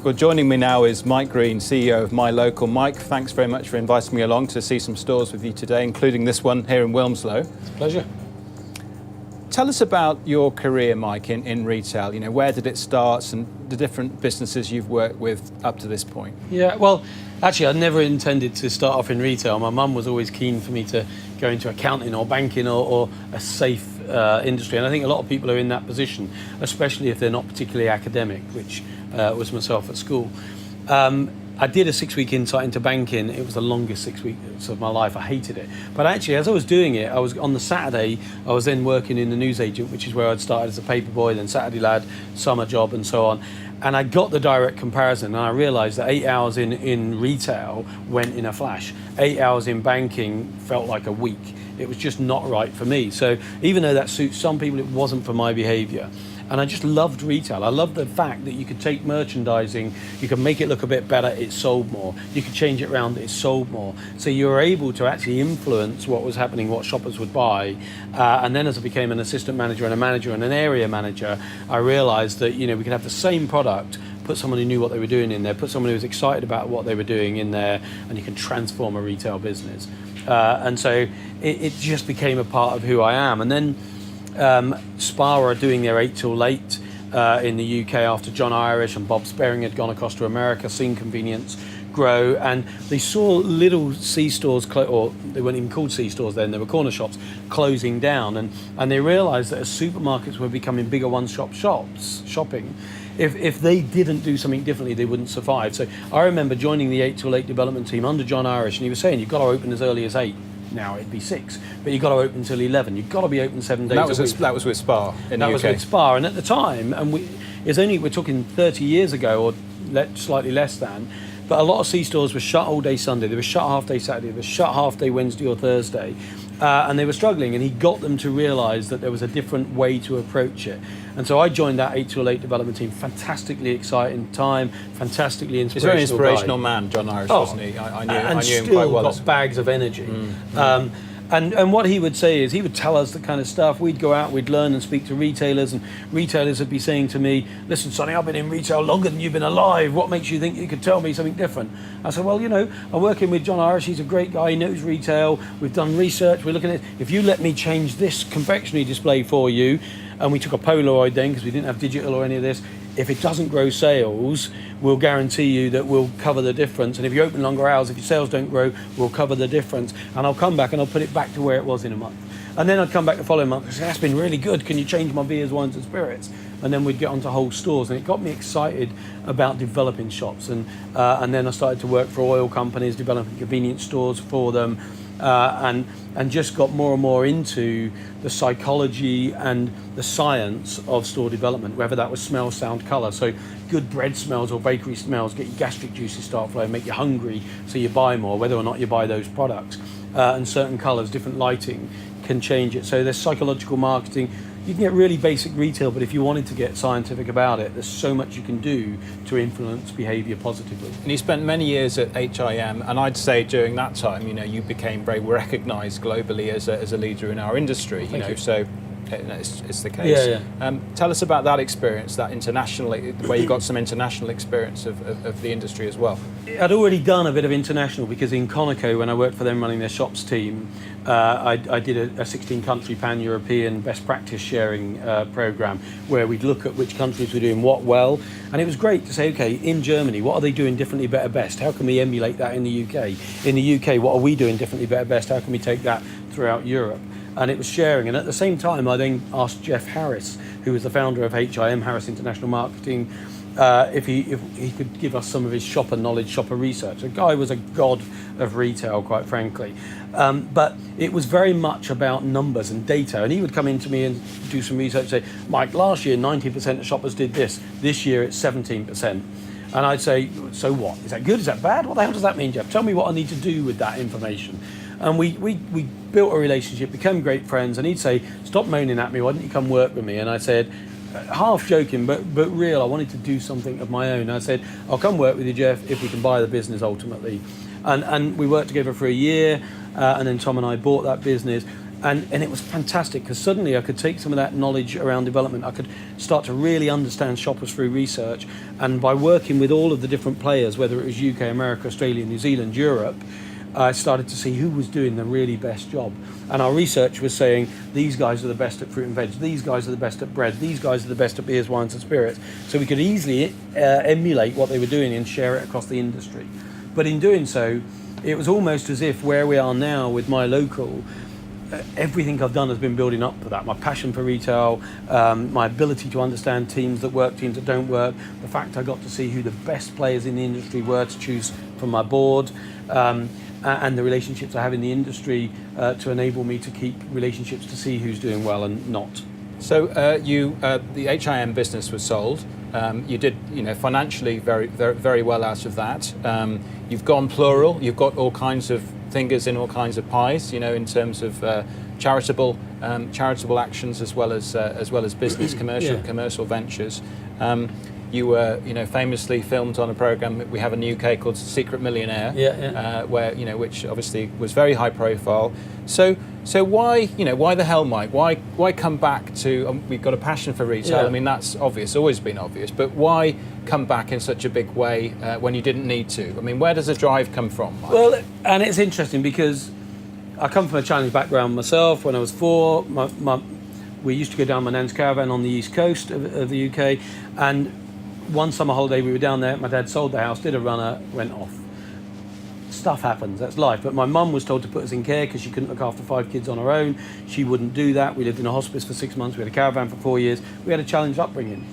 Well, joining me now is Mike Greene, CEO of My Local. Mike, thanks very much for inviting me along to see some stores with you today, including this one here in Wilmslow. It's a pleasure. Tell us about your career, Mike, in retail. You know, where did it start and the different businesses you've worked with up to this point? Yeah, well, actually, I never intended to start off in retail. My mum was always keen for me to go into accounting or banking or a safe industry. And I think a lot of people are in that position, especially if they're not particularly academic, which was myself at school. I did a 6-week insight into banking. It was the longest 6 weeks of my life. I hated it. But actually, as I was doing it, I was on the Saturday, I was then working in the newsagent, which is where I'd started as a paper boy, then Saturday lad, summer job, and so on. And I got the direct comparison, and I realised that 8 hours in retail went in a flash. 8 hours in banking felt like a week. It was just not right for me. So even though that suits some people, it wasn't for my behaviour. And I just loved retail. I loved the fact that you could take merchandising, you could make it look a bit better, it sold more. You could change it around, it sold more. So you were able to actually influence what was happening, what shoppers would buy. And then as I became an assistant manager and a manager and an area manager, I realized that, you know, we could have the same product, put someone who knew what they were doing in there, put someone who was excited about what they were doing in there, and you can transform a retail business. And so it just became a part of who I am. And then Spa are doing their 8 till late in the UK after John Irish and Bob Sparing had gone across to America, seen convenience grow, and they saw little C-stores, or they weren't even called C-stores then, they were corner shops, closing down, and they realised that as supermarkets were becoming bigger one-stop shopping, if they didn't do something differently, they wouldn't survive. So I remember joining the 8 till 8 development team under John Irish, and he was saying, you've got to open as early as 8. Now it'd be 6, but you've got to open until 11. You've got to be open 7 days a week. That was with Spa in the UK. That was with Spa, and at the time, and we're talking 30 years ago, or slightly less than, but a lot of C-stores were shut all day Sunday, they were shut half day Saturday, they were shut half day Wednesday or Thursday, and they were struggling, and he got them to realise that there was a different way to approach it. And so I joined that 8 till 8 development team. Fantastically exciting time, fantastically inspirational. He's a very inspirational man, John Irish, wasn't he? I knew him quite well. And still got bags of energy. And what he would say is, he would tell us the kind of stuff. We'd go out, we'd learn and speak to retailers, and retailers would be saying to me, listen, Sonny, I've been in retail longer than you've been alive. What makes you think you could tell me something different? I said, well, you know, I'm working with John Irish. He's a great guy. He knows retail. We've done research. We're looking at, if you let me change this confectionery display for you, and we took a Polaroid then because we didn't have digital or any of this, if it doesn't grow sales, we'll guarantee you that we'll cover the difference. And if you open longer hours, if your sales don't grow, we'll cover the difference. And I'll come back and I'll put it back to where it was in a month. And then I'd come back the following month and say, that's been really good. Can you change my beers, wines and spirits? And then we'd get onto whole stores. And it got me excited about developing shops. And then I started to work for oil companies, developing convenience stores for them. And just got more and more into the psychology and the science of store development, whether that was smell, sound, colour. So good bread smells or bakery smells get your gastric juices start flowing, make you hungry, so you buy more, whether or not you buy those products. And certain colours, different lighting can change it. So there's psychological marketing. You can get really basic retail, but if you wanted to get scientific about it, there's so much you can do to influence behaviour positively. And you spent many years at HIM, and I'd say during that time, you know, you became very recognised globally as a leader in our industry. Thank you. So it's the case. Yeah. Tell us about that experience, that international, where you got some international experience of the industry as well. I'd already done a bit of international because in Conoco, when I worked for them running their shops team, I did a 16-country pan-European best practice sharing program where we'd look at which countries were doing what well. And it was great to say, okay, in Germany, what are they doing differently, better, best? How can we emulate that in the UK? In the UK, what are we doing differently, better, best? How can we take that throughout Europe? And it was sharing. And at the same time, I then asked Jeff Harris, who was the founder of HIM, Harris International Marketing, if he could give us some of his shopper knowledge, shopper research. The guy was a god of retail, quite frankly. But it was very much about numbers and data. And he would come into me and do some research and say, Mike, last year 90% of shoppers did this. This year it's 17%. And I'd say, so what? Is that good? Is that bad? What the hell does that mean, Jeff? Tell me what I need to do with that information. And we built a relationship, became great friends, and he'd say, stop moaning at me, why don't you come work with me? And I said, half joking, but real, I wanted to do something of my own. I said, I'll come work with you, Jeff, if we can buy the business ultimately. And we worked together for a year, and then Tom and I bought that business. And it was fantastic because suddenly I could take some of that knowledge around development. I could start to really understand shoppers through research. And by working with all of the different players, whether it was UK, America, Australia, New Zealand, Europe, I started to see who was doing the really best job. And our research was saying, these guys are the best at fruit and veg, these guys are the best at bread, these guys are the best at beers, wines and spirits. So we could easily emulate what they were doing and share it across the industry. But in doing so, it was almost as if where we are now with my local, everything I've done has been building up for that. My passion for retail, my ability to understand teams that work, teams that don't work, the fact I got to see who the best players in the industry were to choose from my board, and the relationships I have in the industry to enable me to keep relationships to see who's doing well and not. So the HIM business was sold. You did, financially very well out of that. You've gone plural. You've got all kinds of fingers in all kinds of pies. In terms of charitable actions as well as business, commercial ventures. You were, famously filmed on a program we have in the UK called Secret Millionaire, where which obviously was very high profile. So why the hell, Mike? Why come back to? We've got a passion for retail. Yeah. I mean, that's obvious, always been obvious. But why come back in such a big way when you didn't need to? I mean, where does the drive come from, Mike? Well, and it's interesting because I come from a challenge background myself. When I was 4, we used to go down my nan's caravan on the east coast of the UK, and one summer holiday we were down there, my dad sold the house, did a runner, went off. Stuff happens, that's life. But my mum was told to put us in care because she couldn't look after 5 kids on her own. She wouldn't do that. We lived in a hospice for 6 months, we had a caravan for 4 years. We had a challenged upbringing.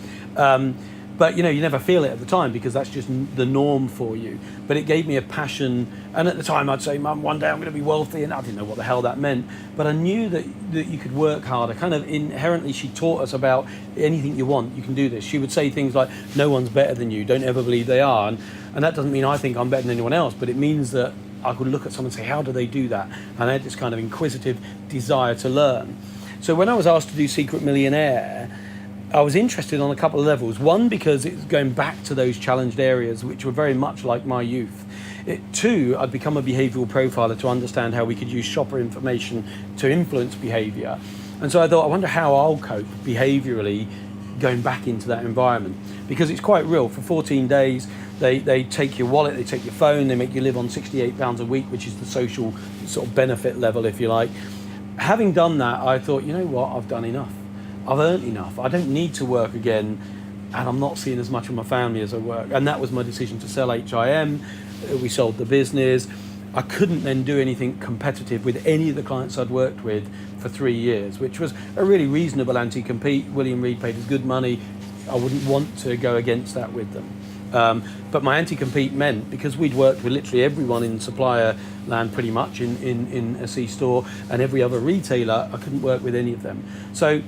But you never feel it at the time because that's just the norm for you. But it gave me a passion, and at the time I'd say, Mum, one day I'm going to be wealthy, and I didn't know what the hell that meant. But I knew that you could work harder. Kind of inherently, she taught us about anything you want, you can do this. She would say things like, no one's better than you, don't ever believe they are. And that doesn't mean I think I'm better than anyone else, but it means that I could look at someone and say, how do they do that? And I had this kind of inquisitive desire to learn. So when I was asked to do Secret Millionaire, I was interested on a couple of levels. One, because it's going back to those challenged areas, which were very much like my youth. 2, I'd become a behavioural profiler to understand how we could use shopper information to influence behaviour. And so I thought, I wonder how I'll cope behaviourally going back into that environment. Because it's quite real. For 14 days, they take your wallet, they take your phone, they make you live on £68 a week, which is the social sort of benefit level, if you like. Having done that, I thought, you know what, I've done enough. I've earned enough. I don't need to work again, and I'm not seeing as much of my family as I work. And that was my decision to sell HIM. We sold the business. I couldn't then do anything competitive with any of the clients I'd worked with for 3 years, which was a really reasonable anti-compete. William Reed paid us good money. I wouldn't want to go against that with them. But my anti-compete meant, because we'd worked with literally everyone in supplier land pretty much in a C-store and every other retailer, I couldn't work with any of them. So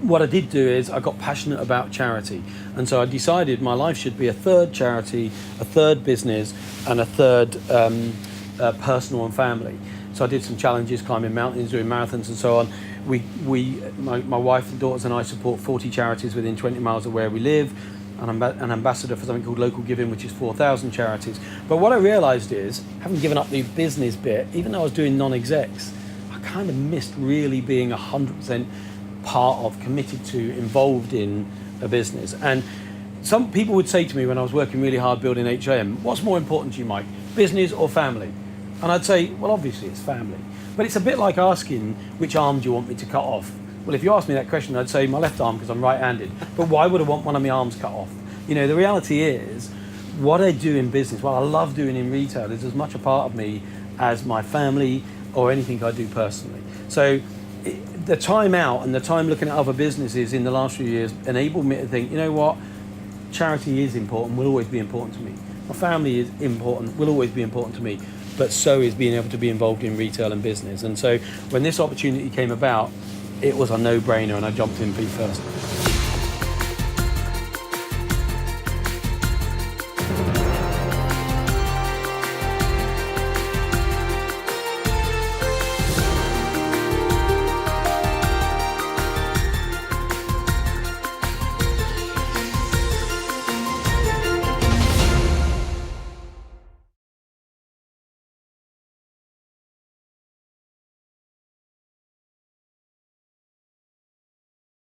what I did do is I got passionate about charity, and so I decided my life should be a third charity, a third business, and a third personal and family. So I did some challenges, climbing mountains, doing marathons and so on. My wife and daughters and I support 40 charities within 20 miles of where we live. And I'm an ambassador for something called Local Giving, which is 4,000 charities. But what I realised is, having given up the business bit, even though I was doing non-execs, I kind of missed really being 100% part of, committed to, involved in a business. And some people would say to me when I was working really hard building HIM, what's more important to you, Mike, business or family? And I'd say, well, obviously it's family. But it's a bit like asking, which arm do you want me to cut off? Well, if you ask me that question, I'd say my left arm because I'm right-handed. But why would I want one of my arms cut off? The reality is, what I do in business, what I love doing in retail, is as much a part of me as my family or anything I do personally. So the time out and the time looking at other businesses in the last few years enabled me to think, you know what, charity is important, will always be important to me. My family is important, will always be important to me, but so is being able to be involved in retail and business. And so when this opportunity came about, it was a no-brainer and I jumped in feet first.